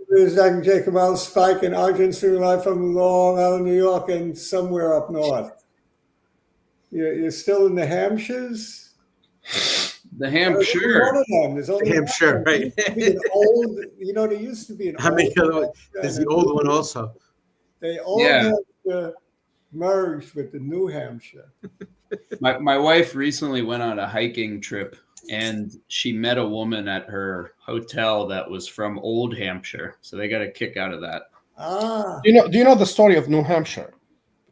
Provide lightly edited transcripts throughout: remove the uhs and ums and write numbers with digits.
There's Dr. J. Kamal Spike and Argent streaming live from Long Island, New York, and somewhere up north. You're still in the Hampshires? The Hampshire. One of them. There's only Hampshire, right? Old, there used to be an How many other ones? There's the old one also. They all have merged with the New Hampshire. My wife recently went on a hiking trip, and she met a woman at her hotel that was from Old Hampshire. So they got a kick out of that. Ah. Do you know the story of New Hampshire?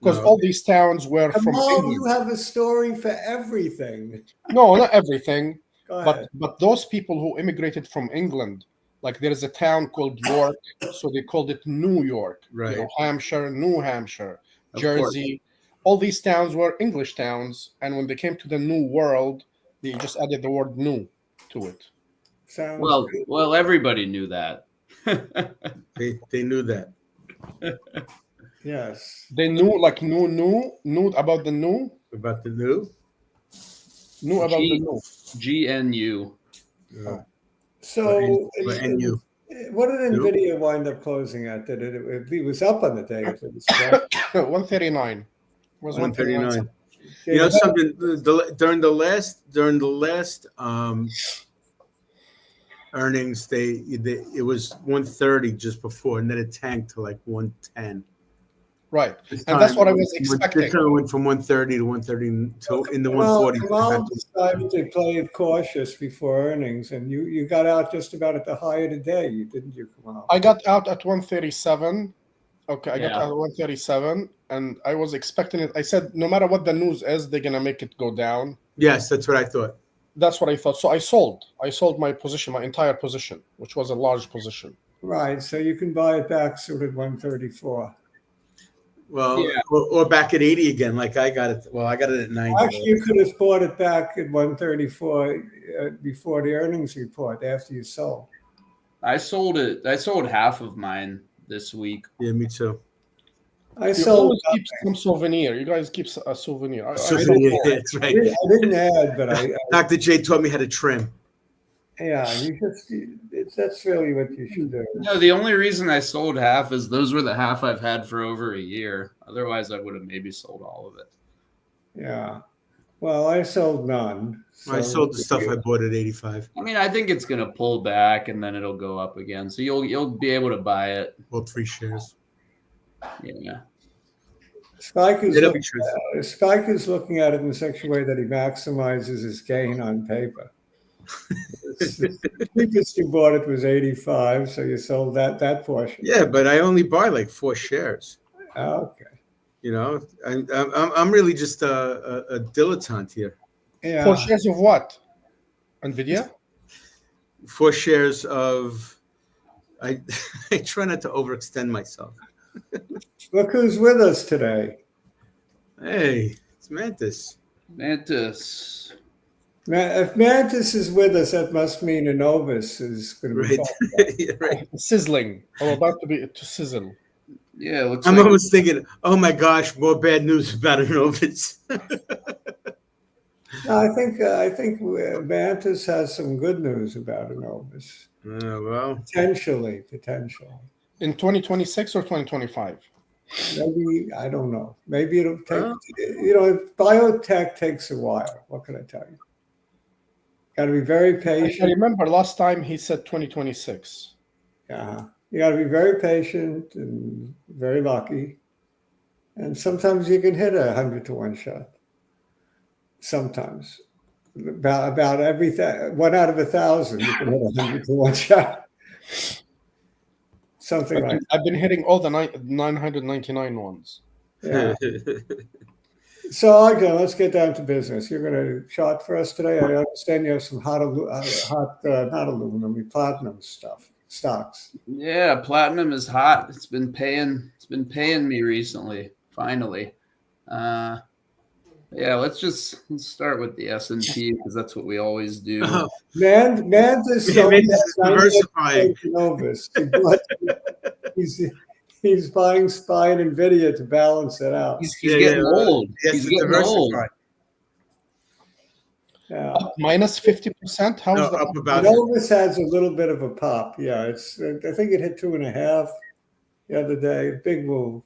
Because all these towns were from England. You have a story for everything. No, not everything. Go ahead. But those people who immigrated from England, like there is a town called York, so they called it New York. Right. Hampshire, New Hampshire, Jersey. All these towns were English towns, and when they came to the New World, they just added the word "new" to it. Well, everybody knew that. They knew that. Yes. They knew, like knew about the new. About the new. Knew about the new. GNU. Oh. So, NU. what did Nvidia wind up closing at? It was up on the day. 139. Was 139. You know something? During the last earnings, it was 130 just before, and then it tanked to like 110. Right, and that's what I was expecting. It went from 130 to 130 in the 140. Well, decided to play it cautious before earnings, and you got out just about at the high of the day, didn't you, Kamal? I got out at 137. Okay, I got out at 137, and I was expecting it. I said, no matter what the news is, they're gonna make it go down. Yes, that's what I thought. That's what I thought. So I sold my position, my entire position, which was a large position. Right, so you can buy it back sort of 134. Well, or back at 80 again, like I got it. Well, I got it at 90. Actually, you could have bought it back at 134 before the earnings report after you sold. I sold it. I sold half of mine this week. Yeah, me too. I sold. Keep some souvenir. You guys keep a souvenir. Souvenir, that's right. I didn't add, but I Dr. J taught me how to trim. Yeah, that's really what you should do. No, the only reason I sold half is those were the half I've had for over a year. Otherwise, I would have maybe sold all of it. Yeah. Well, I sold none. So I sold the stuff I bought at 85. I mean, I think it's going to pull back and then it'll go up again. So you'll be able to buy it. Bought 3 shares. Yeah. Spike is looking at it in such a way that he maximizes his gain on paper. The cheapest you bought it was 85, so you sold that portion. Yeah, but I only buy like 4 shares. Okay. You know, I'm really just a dilettante here. Yeah. 4 shares of what? Nvidia? 4 shares of. I try not to overextend myself. Look who's with us today. Hey, it's Mantis. Mantis. If Mantis is with us, that must mean Annovis is going to be right. Yeah, right. Sizzling. I'm about to sizzle. Yeah, it looks I'm like almost thinking, oh my gosh, more bad news about Annovis. No, I think Mantis has some good news about Annovis. Well, Potentially. In 2026 or 2025? Maybe, I don't know. Maybe it'll take, biotech takes a while. What can I tell you? Got to be very patient. I remember last time he said 2026. Yeah. You got to be very patient and very lucky. And sometimes you can hit 100 to 1 shot. Sometimes. About everything, 1 out of 1,000, you can hit 100 to 1 shot. Something like that. I've been hitting all the 999 ones. Yeah. So, Arjun, let's get down to business. You're going to chart for us today. I understand you have some platinum stocks. Yeah, platinum is hot. It's been paying me recently. Finally, let's start with the S&P because that's what we always do. Mantis diversified. He's buying SPY and Nvidia to balance it out. He's getting old. He's getting old. Yeah. Minus 50%. How's No, that? up about Annovis has a little bit of a pop. Yeah, it's. I think it hit 2.5 the other day. Big move.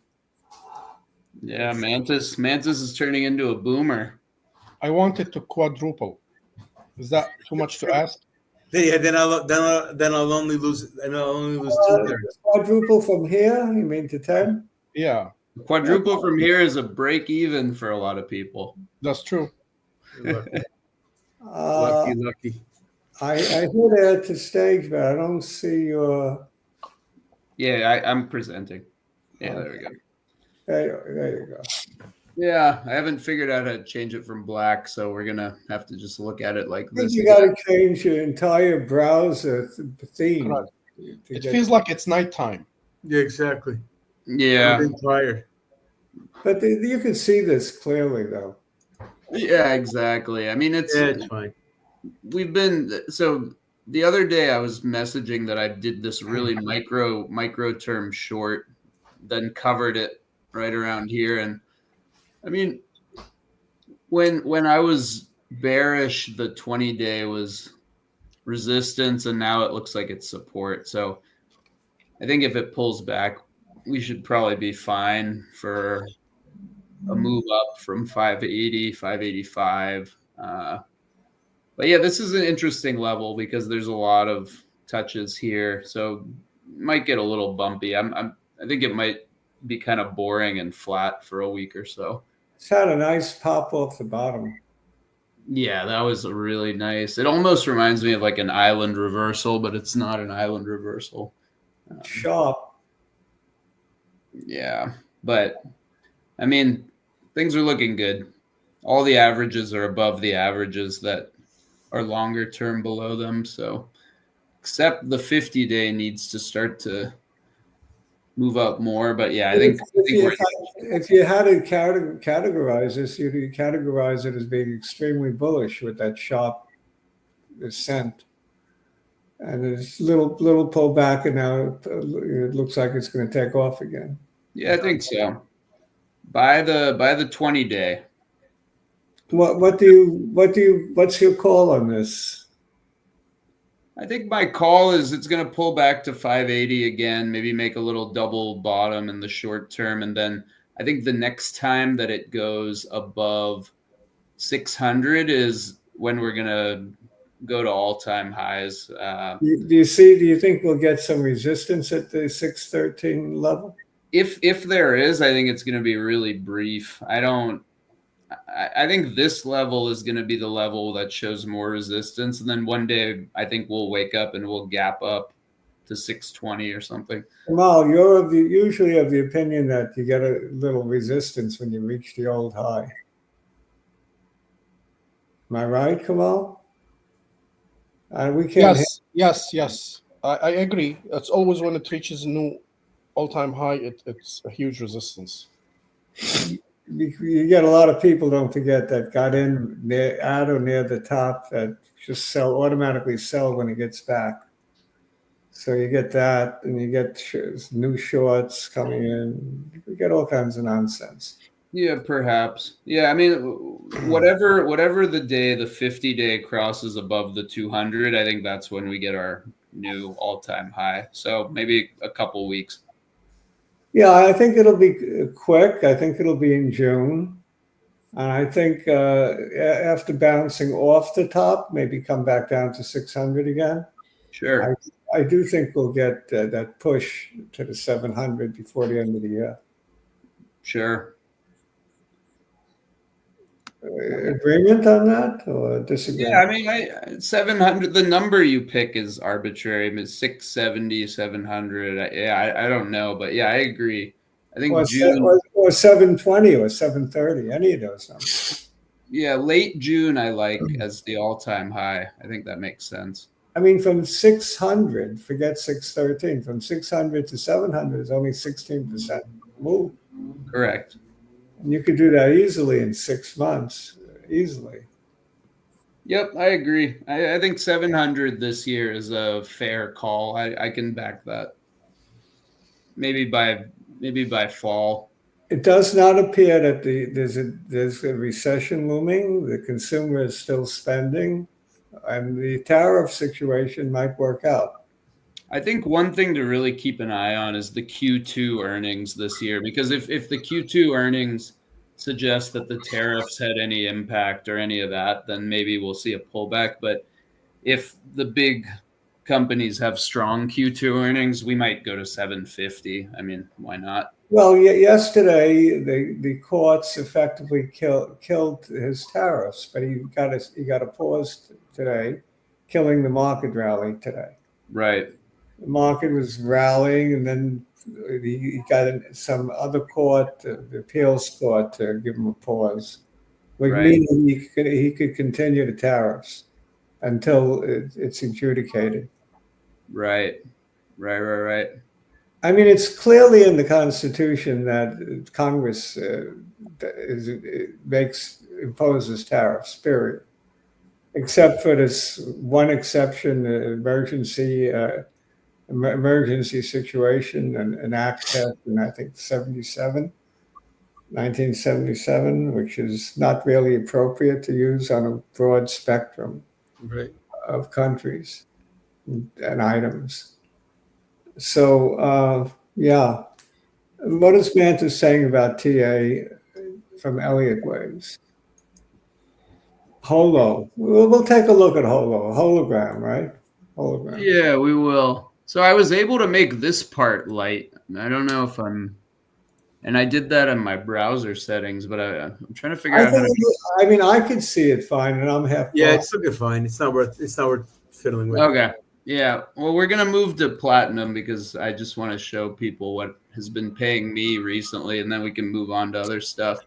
Yeah, Mantis is turning into a boomer. I want it to quadruple. Is that too much to ask? Yeah, then I'll only lose 2/3. Quadruple from here. You mean to 10? Yeah, Quadruple from here is a break even for a lot of people. that's true. Lucky, Uh, lucky. I hit add to stage, but I don't see your. Yeah, I'm presenting. Yeah, there we go. There you go. Yeah, I haven't figured out how to change it from black, so we're gonna have to just look at it like I think this. you got to change your entire browser theme. Right. to It get- feels like it's nighttime. Yeah, exactly. Yeah, I'm tired. But you can see this clearly, though. yeah, exactly. I mean, It's fine. we've been so the other day I was messaging that I did this really micro term short, then covered it right around here, and I mean, when I was bearish, the 20-day was resistance, and now it looks like it's support. So I think if it pulls back, we should probably be fine for a move up from 580, 585. But yeah, this is an interesting level because there's a lot of touches here, so might get a little bumpy. I think it might be kind of boring and flat for a week or so. It's had a nice pop off the bottom. Yeah, that was really nice. It almost reminds me of like an island reversal, but it's not an island reversal. Sharp. Yeah, but I mean, things are looking good. All the averages are above the averages that are longer term below them. So, except the 50-day needs to start to move up more. But yeah, I think If you had to categorize this, you'd categorize it as being extremely bullish with that sharp ascent. And there's little pullback, and now it looks like it's going to take off again. yeah, I think so. By the 20-day. What's your call on this? I think my call is it's going to pull back to 580 again, maybe make a little double bottom in the short term. And then I think the next time that it goes above 600 is when we're going to go to all-time highs. Do you think we'll get some resistance at the 613 level? If there is, I think it's going to be really brief. I think this level is going to be the level that shows more resistance. And then one day I think we'll wake up and we'll gap up to 620 or something. Kamal, you're usually of the opinion that you get a little resistance when you reach the old high. Am I right, Kamal? We can't. Yes. I agree. It's always when it reaches a new all-time high, it's a huge resistance. You get a lot of people, don't forget, that got in at or near the top that just automatically sell when it gets back. So you get that, and you get new shorts coming in. You get all kinds of nonsense. Yeah, perhaps. Yeah, I mean, whatever the day the 50-day crosses above the 200, I think that's when we get our new all-time high. So maybe a couple weeks. Yeah, I think it'll be quick. I think it'll be in June. And I think after bouncing off the top, maybe come back down to 600 again. Sure. I do think we'll get that push to the 700 before the end of the year. Sure. Agreement on that or disagreement? Yeah, I mean, 700, the number you pick is arbitrary. I mean, 670, 700. I don't know, but yeah, I agree. I think June or 720 or 730, any of those numbers. Yeah, late June I like as the all-time high. I think that makes sense. I mean, from 600, forget 613, from 600 to 700 is only 16% move. Correct. And you could do that easily in 6 months, easily. Yep, I agree. I think 700 this year is a fair call. I can back that. Maybe by fall. It does not appear that there's a recession looming. The consumer is still spending, and the tariff situation might work out. I think one thing to really keep an eye on is the Q2 earnings this year, because if the Q2 earnings suggest that the tariffs had any impact or any of that, then maybe we'll see a pullback. But if the big companies have strong Q2 earnings, we might go to 750. I mean, why not? Well, yesterday the courts effectively killed his tariffs, but he got a pause today, killing the market rally today. Right. The market was rallying, and then he got some other court, the appeals court, to give him a pause, which meaning he could continue the tariffs until it's adjudicated. Right. I mean, it's clearly in the Constitution that Congress imposes tariffs, period. Except for this one exception, emergency situation, an act passed in, I think, 1977, which is not really appropriate to use on a broad spectrum of countries and items. So, yeah. What is Mantis saying about TA from Elliott Waves? HOLO. We'll take a look at HOLO. Hologram, right? Hologram. Yeah, we will. So I was able to make this part light. I don't know if and I did that in my browser settings, but I'm trying to figure out how to. I mean, I could see it fine, and I'm half. Yeah, it's looking fine. It's not worth fiddling with. Okay. Yeah. Well, we're gonna move to platinum because I just want to show people what has been paying me recently, and then we can move on to other stuff.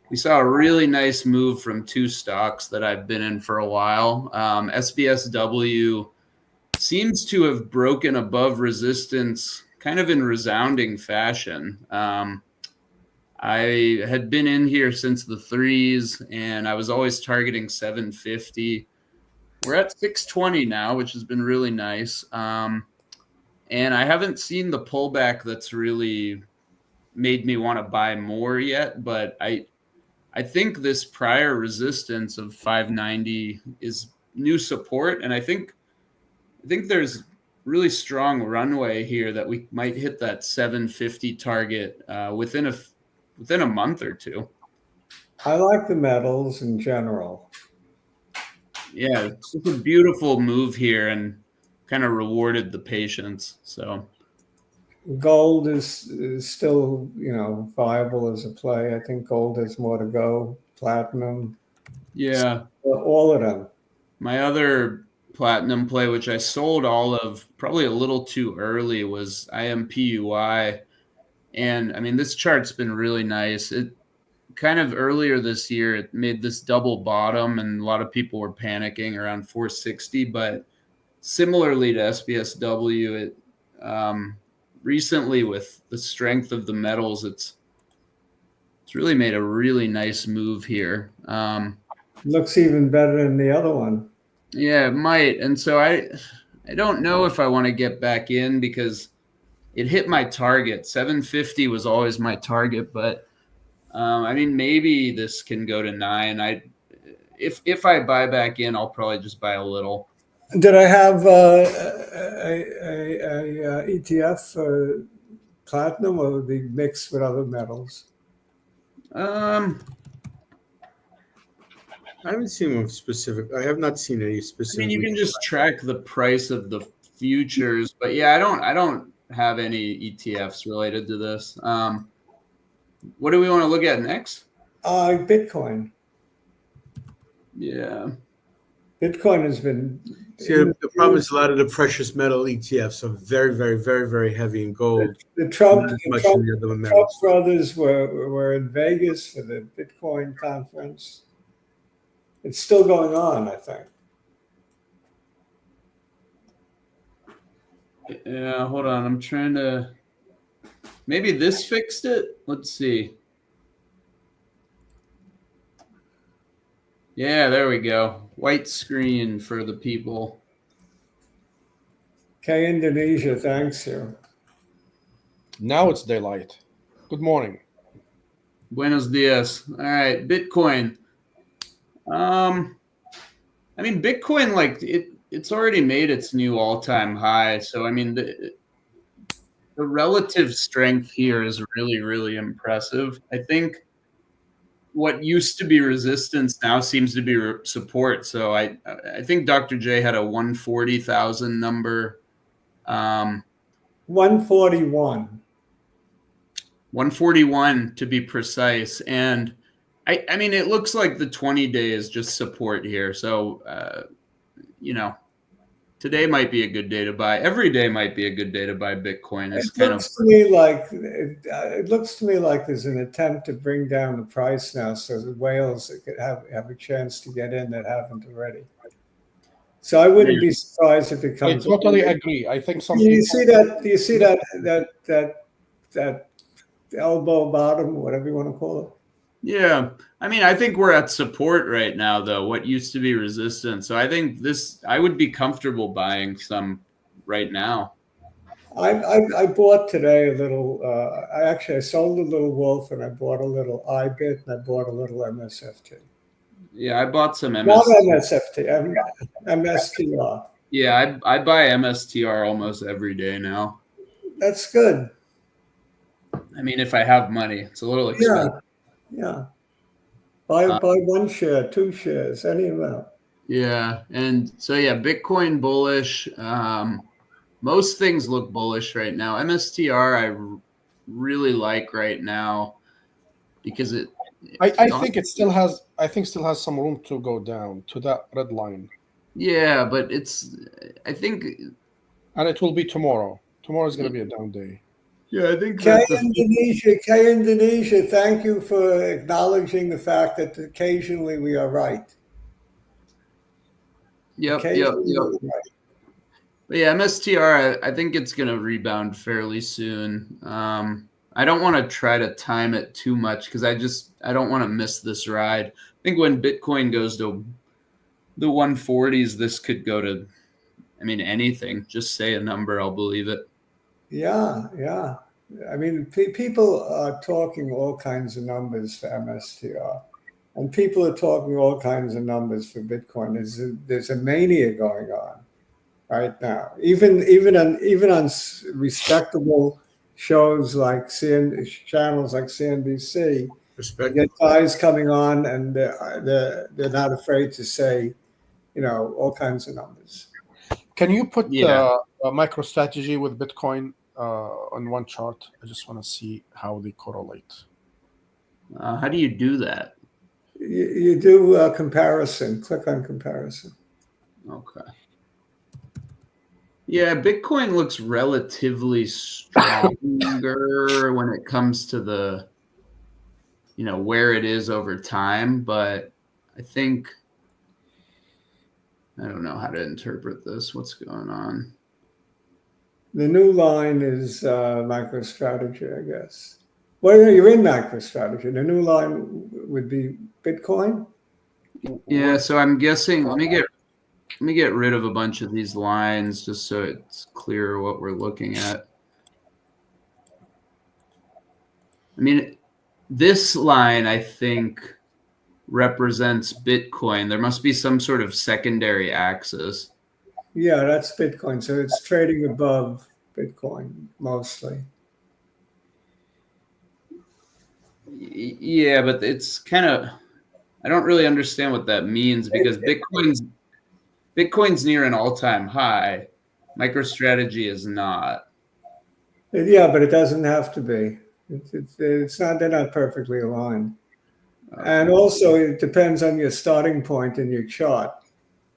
We saw a really nice move from two stocks that I've been in for a while. SBSW seems to have broken above resistance kind of in resounding fashion. I had been in here since the threes, and I was always targeting 750. We're at 620 now, which has been really nice. And I haven't seen the pullback that's really made me want to buy more yet, but I think this prior resistance of 590 is new support, and I think there's really strong runway here that we might hit that 750 target within a month or two. I like the metals in general. Yeah, it's a beautiful move here and kind of rewarded the patience. So gold is still, viable as a play. I think gold has more to go. Platinum. Yeah. All of them. My other platinum play, which I sold all of probably a little too early, was IMPUI. And I mean, this chart's been really nice. It kind of earlier this year, it made this double bottom, and a lot of people were panicking around 460. But similarly to SBSW, it recently, with the strength of the metals, it's really made a really nice move here. Looks even better than the other one. Yeah, it might. And so I don't know if I want to get back in because it hit my target. 750 was always my target, but I mean, maybe this can go to 9. If I buy back in, I'll probably just buy a little. Did I have a ETF for platinum, or would be mixed with other metals? I haven't seen one specific. I have not seen any specific. I mean, you can just track the price of the futures, but yeah, I don't have any ETFs related to this. What do we want to look at next? Bitcoin. Yeah. Bitcoin has been. See, the problem is a lot of the precious metal ETFs are very, very, very, very heavy in gold. The Trump brothers were in Vegas for the Bitcoin conference. It's still going on, I think. Yeah, hold on. I'm trying to. Maybe this fixed it. Let's see. Yeah, there we go. White screen for the people. Okay, Indonesia, thanks you. Now it's daylight. Good morning. Buenos dias. All right, Bitcoin. I mean, Bitcoin, like it's already made its new all-time high. So I mean, the relative strength here is really, really impressive. I think what used to be resistance now seems to be support. So I think Dr.J had a 140,000 number. 141. 141 to be precise. And I mean, it looks like the 20-day is just support here. So, today might be a good day to buy. Every day might be a good day to buy Bitcoin. It looks to me like there's an attempt to bring down the price now, so the whales could have a chance to get in that haven't already. So I wouldn't be surprised if it comes. I totally agree. I think Do you see that elbow bottom, whatever you want to call it? Yeah. I mean, I think we're at support right now, though, what used to be resistance. So I think I would be comfortable buying some right now. I bought today a little, I sold a little Wolf and I bought a little IBIT and I bought a little MSFT. Yeah, I bought some MSTR. Not MSFT, MSTR. Yeah, I buy MSTR almost every day now. That's good. I mean, if I have money, it's a little expensive. Yeah. Buy 1 share, 2 shares, any amount. Yeah. And so, yeah, Bitcoin bullish. Most things look bullish right now. MSTR, I really like right now because I think it still has some room to go down to that red line. Yeah, but I think, and it will be tomorrow. Tomorrow is going to be a down day. Yeah, I think K Indonesia, thank you for acknowledging the fact that occasionally we are right. Yep. Right. But yeah, MSTR, I think it's going to rebound fairly soon. I don't want to try to time it too much because I don't want to miss this ride. I think when Bitcoin goes to the 140s, this could go to, I mean, anything. Just say a number, I'll believe it. Yeah. I mean, people are talking all kinds of numbers for MSTR, and people are talking all kinds of numbers for Bitcoin. There's a mania going on right now. Even on respectable shows like channels like CNBC, you get guys coming on, and they're not afraid to say, all kinds of numbers. Can you put MicroStrategy with Bitcoin on one chart? I just want to see how they correlate. How do you do that? You do a comparison. Click on comparison. Okay. Yeah, Bitcoin looks relatively stronger when it comes to the, where it is over time. But I think, I don't know how to interpret this. What's going on? The new line is MicroStrategy, I guess. Well, you're in MicroStrategy. The new line would be Bitcoin. Yeah, so I'm guessing. Let me get rid of a bunch of these lines just so it's clear what we're looking at. I mean, this line I think represents Bitcoin. There must be some sort of secondary axis. Yeah, that's Bitcoin. So it's trading above Bitcoin mostly. Yeah, but it's kind of, I don't really understand what that means because Bitcoin's near an all-time high. MicroStrategy is not. Yeah, but it doesn't have to be. It's not. They're not perfectly aligned. Okay. And also, it depends on your starting point in your chart.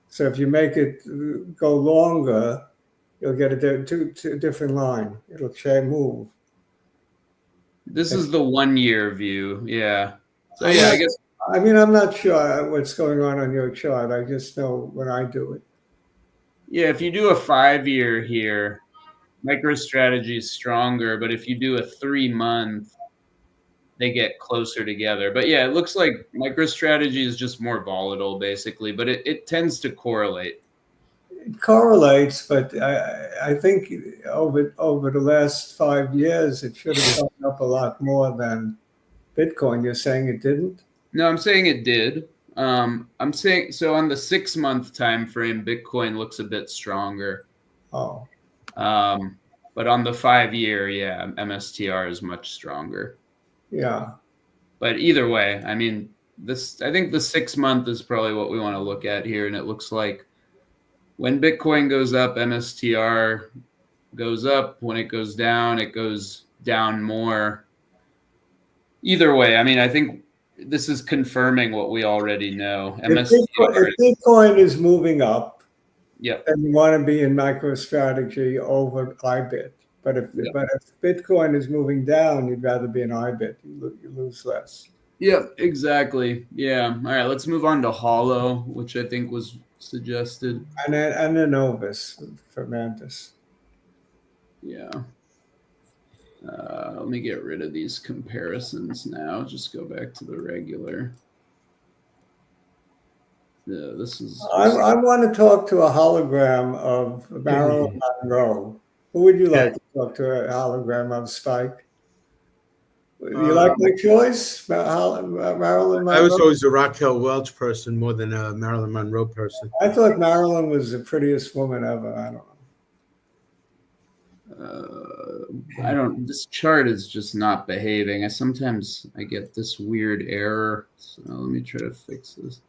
So if you make it go longer, you'll get a different line. It'll move. This is the 1 year view. Yeah. So yeah, I guess. I mean, I'm not sure what's going on your chart. I just know when I do it. Yeah, if you do a 5 year here, MicroStrategy is stronger. But if you do a 3 month, they get closer together. But yeah, it looks like MicroStrategy is just more volatile, basically. But it tends to correlate. It correlates, but I think over the last 5 years, it should have gone up a lot more than Bitcoin. You're saying it didn't? No, I'm saying it did. I'm saying so on the 6-month time frame, Bitcoin looks a bit stronger. Oh, But on the 5-year, yeah, MSTR is much stronger. yeah. But either way, I mean, I think the 6-month is probably what we want to look at here, and it looks like when Bitcoin goes up, MSTR goes up. When it goes down more. Either way, I mean, I think this is confirming what we already know. If Bitcoin is moving up, yep. then you want to be in MicroStrategy over IBIT. But if Bitcoin is moving down, you'd rather be in IBIT. You lose less. Yep, exactly. Yeah. All right, let's move on to HOLO, which I think was suggested. And Annovis for Mantis. Yeah. Let me get rid of these comparisons now. Just go back to the regular. Yeah, this is. I want to talk to a hologram of Marilyn Monroe. Who would you like to talk to? A hologram of Spike? You like my choice, Marilyn Monroe? I was always a Raquel Welch person more than a Marilyn Monroe person. I thought Marilyn was the prettiest woman ever. I don't know. This chart is just not behaving. Sometimes I get this weird error. So let me try to fix this.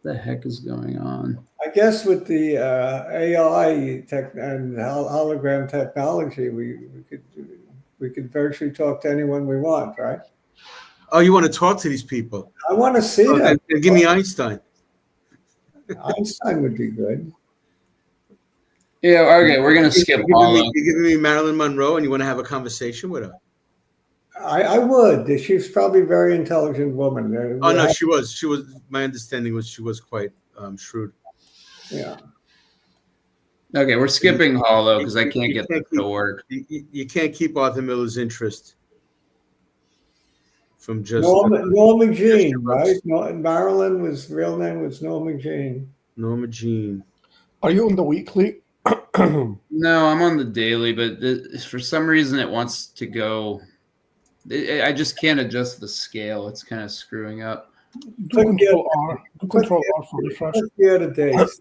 What the heck is going on? I guess with the AI tech and hologram technology, we could virtually talk to anyone we want, right? Oh, you want to talk to these people? I want to see them. Then give me Einstein. Einstein would be good. Yeah, okay, we're going to skip HOLO. You're giving me Marilyn Monroe and you want to have a conversation with her? I would. She's probably a very intelligent woman. Oh, no, she was. My understanding was she was quite shrewd. Yeah. Okay, we're skipping HOLO because I can't get this to work. You can't keep Arthur Miller's interest from just Norma Jean, right? Marilyn real name was Norma Jean. Norma Jean. Are you on the weekly? No, I'm on the daily, but for some reason it wants to go. I just can't adjust the scale. It's kind of screwing up. Do Control R. Do Control R for refresh. Yeah, the dates.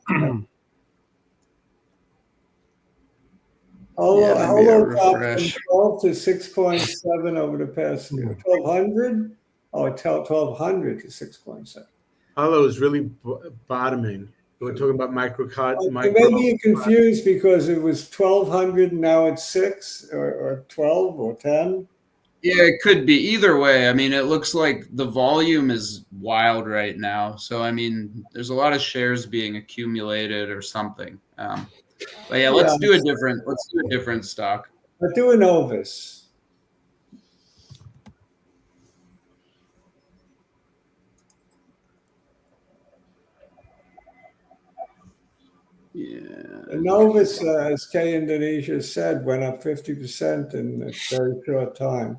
HOLO dropped from 12 to 6.7 over the past 1,200. Oh, 1,200 to 6.7. HOLO is really bottoming. We're talking about micro. Maybe you're confused because it was 1,200 and now it's 6 or 12 or 10. Yeah, it could be either way. I mean, it looks like the volume is wild right now. So, I mean, there's a lot of shares being accumulated or something. But yeah, let's do a different stock. Let's do Annovis. Yeah. Annovis, as K Indonesia said, went up 50% in a very short time.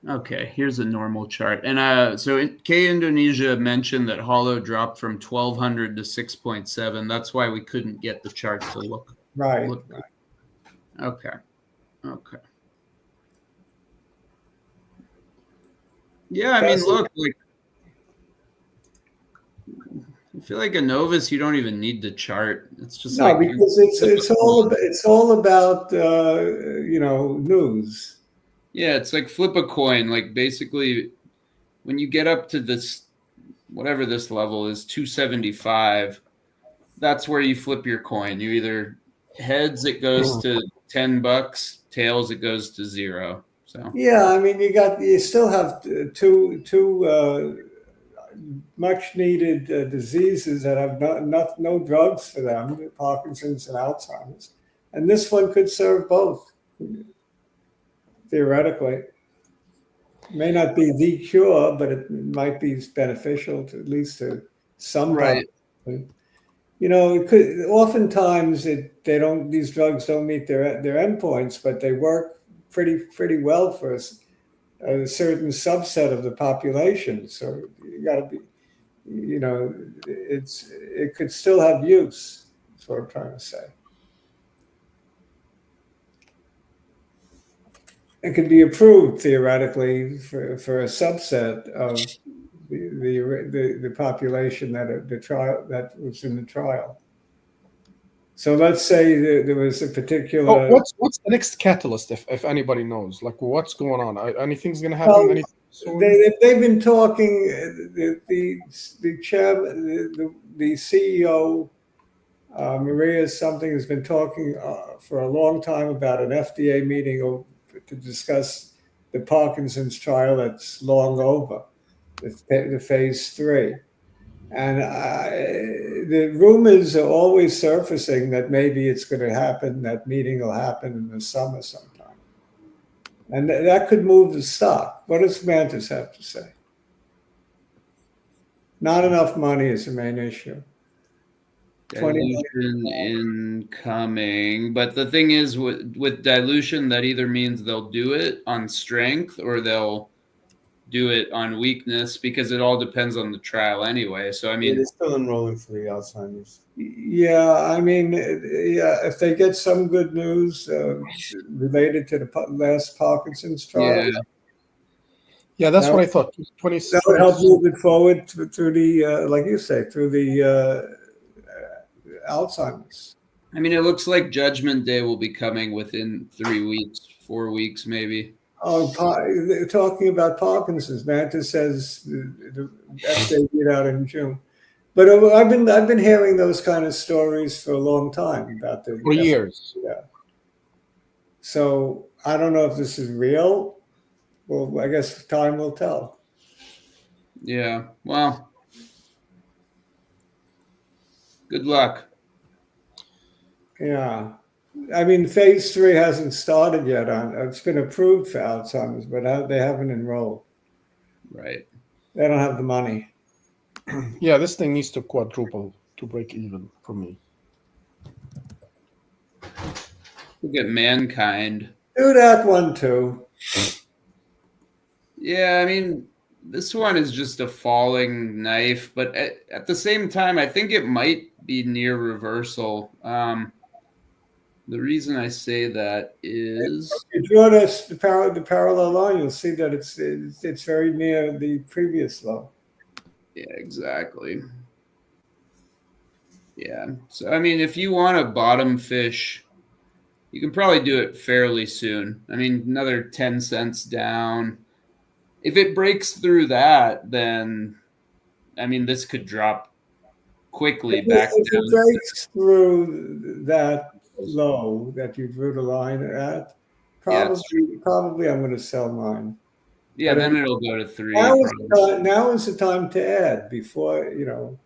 Okay, here's a normal chart. And so K Indonesia mentioned that HOLO dropped from 1,200 to 6.7. That's why we couldn't get the chart to look. Right. Okay. Yeah, I mean, look, like I feel like Annovis, you don't even need the chart. It's just because it's all about news. Yeah, it's like flip a coin. Like basically, when you get up to this, whatever this level is, 275, that's where you flip your coin. You either heads, it goes to $10, tails, it goes to 0. So yeah, I mean, you still have two much needed diseases that have no drugs for them, Parkinson's and Alzheimer's, and this one could serve both. Theoretically, it may not be the cure, but it might be beneficial to at least to some. Right. Oftentimes these drugs don't meet their endpoints, but they work pretty well for a certain subset of the population. So you got to be, you know, it could still have use. That's what I'm trying to say. It could be approved theoretically for a subset of the population the trial that was in the trial. So let's say there was a particular. Oh, what's the next catalyst, if anybody knows? Like, what's going on? Anything's going to happen Well, anytime soon? They've been talking. The chairman, the CEO, Maria something has been talking for a long time about an FDA meeting to discuss the Parkinson's trial that's long over, the phase 3. And the rumors are always surfacing that maybe it's going to happen, that meeting will happen in the summer sometime. And that could move the stock. What does Mantis have to say? Not enough money is the main issue. Dilution incoming. But the thing is, with dilution, that either means they'll do it on strength or they'll do it on weakness, because it all depends on the trial anyway. So I mean, they're still enrolling for the Alzheimer's. Yeah, I mean, yeah, if they get some good news related to the last Parkinson's trial, yeah, that's what I thought. That would help move it forward through the, like you say, through the Alzheimer's. I mean, it looks like Judgment Day will be coming within 3 weeks, 4 weeks, maybe. Oh, talking about Parkinson's, Mantis says the FDA get out in June. But I've been hearing those kind of stories for a long time about for years. Yeah. So I don't know if this is real. Well, I guess time will tell. Yeah. Well, good luck. Yeah. I mean, phase 3 hasn't started yet. It's been approved for Alzheimer's, but they haven't enrolled. Right. They don't have the money. Yeah, this thing needs to quadruple to break even for me. Look at Mankind. Do that one too. Yeah, I mean, this one is just a falling knife, but at the same time, I think it might be near reversal. The reason I say that is, if you draw the parallel line, you'll see that it's very near the previous low. yeah, exactly. Yeah. So, I mean, if you want a bottom fish, you can probably do it fairly soon. I mean, another 10 cents down. If it breaks through that, then, I mean, this could drop quickly back down. If it breaks through that low that you drew the line at, probably I'm going to sell mine. Yeah, but then it'll go to 3. Now is the time to add before, you know,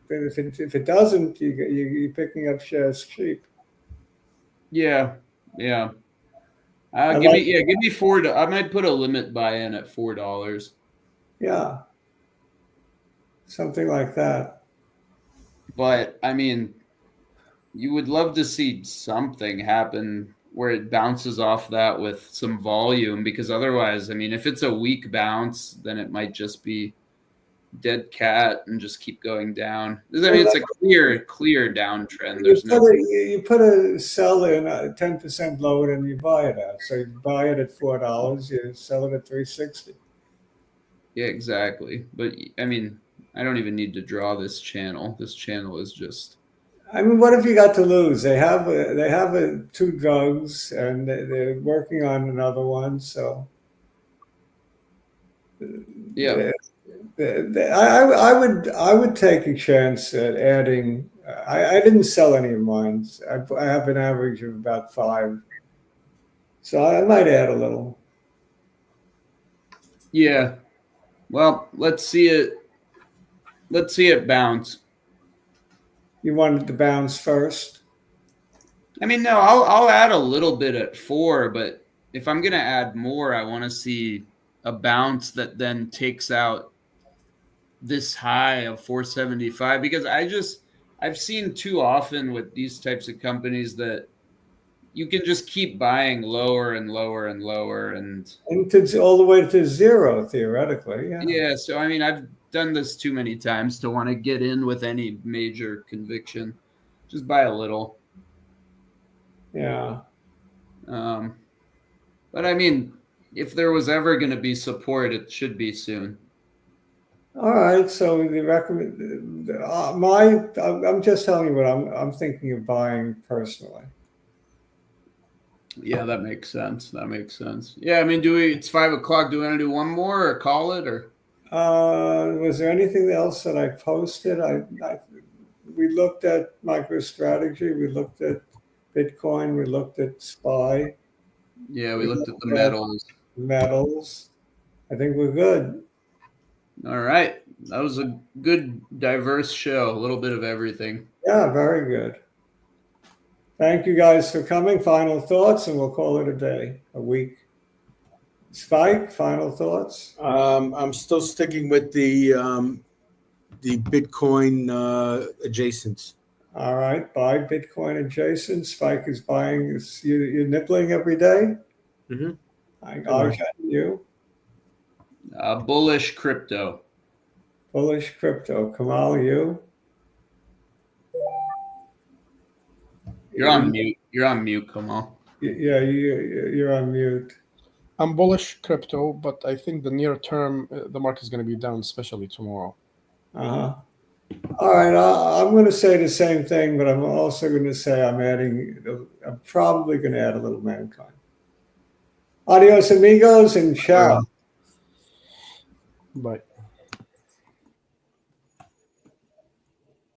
if it doesn't, you're picking up shares cheap. Yeah, yeah. Give me $4. I might put a limit buy-in at $4. Yeah, something like that. But I mean, you would love to see something happen where it bounces off that with some volume, because otherwise, I mean, if it's a weak bounce, then it might just be dead cat and just keep going down. I mean, it's a clear downtrend. There's you put a sell in 10% lower than you buy it at. So you buy it at $4, you sell it at $3.60. Yeah, exactly. But I mean, I don't even need to draw this channel. This channel is just. I mean, what have you got to lose? They have 2 drugs, and they're working on another one. So yeah. I would take a chance at adding. I didn't sell any of mine. I have an average of about 5, so I might add a little. Yeah. Well, let's see it. Let's see it bounce. You wanted to bounce first? I mean, no, I'll add a little bit at 4, but if I'm gonna add more, I want to see a bounce that then takes out this high of 475, because I've seen too often with these types of companies that you can just keep buying lower and lower and lower and all the way to 0 theoretically. Yeah. Yeah. So I mean, done this too many times to want to get in with any major conviction. Just buy a little. Yeah. But I mean, if there was ever going to be support, it should be soon. All right. So the recommend I'm just telling you what I'm thinking of buying personally. Yeah, that makes sense. That makes sense. Yeah, I mean, it's 5 o'clock. Do we want to do one more or call it or? Was there anything else that I posted? We looked at MicroStrategy. We looked at Bitcoin. We looked at SPY. Yeah, we looked at the metals. Metals. I think we're good. All right. That was a good, diverse show. A little bit of everything. Yeah, very good. Thank you guys for coming. Final thoughts, and we'll call it a day, a week. Spike, final thoughts? I'm still sticking with the Bitcoin adjacent. All right, buy Bitcoin adjacent. Spike is buying. You're nibbling every day? Mm-hmm. I'll get you. Bullish crypto. Bullish crypto. Kamal, you? You're on mute. You're on mute, Kamal. Yeah, you're on mute. I'm bullish crypto, but I think the near term, the market is going to be down, especially tomorrow. Uh-huh. All right, I'm going to say the same thing, but I'm also going to say I'm probably going to add a little mankind. Adios, amigos, and ciao. Bye.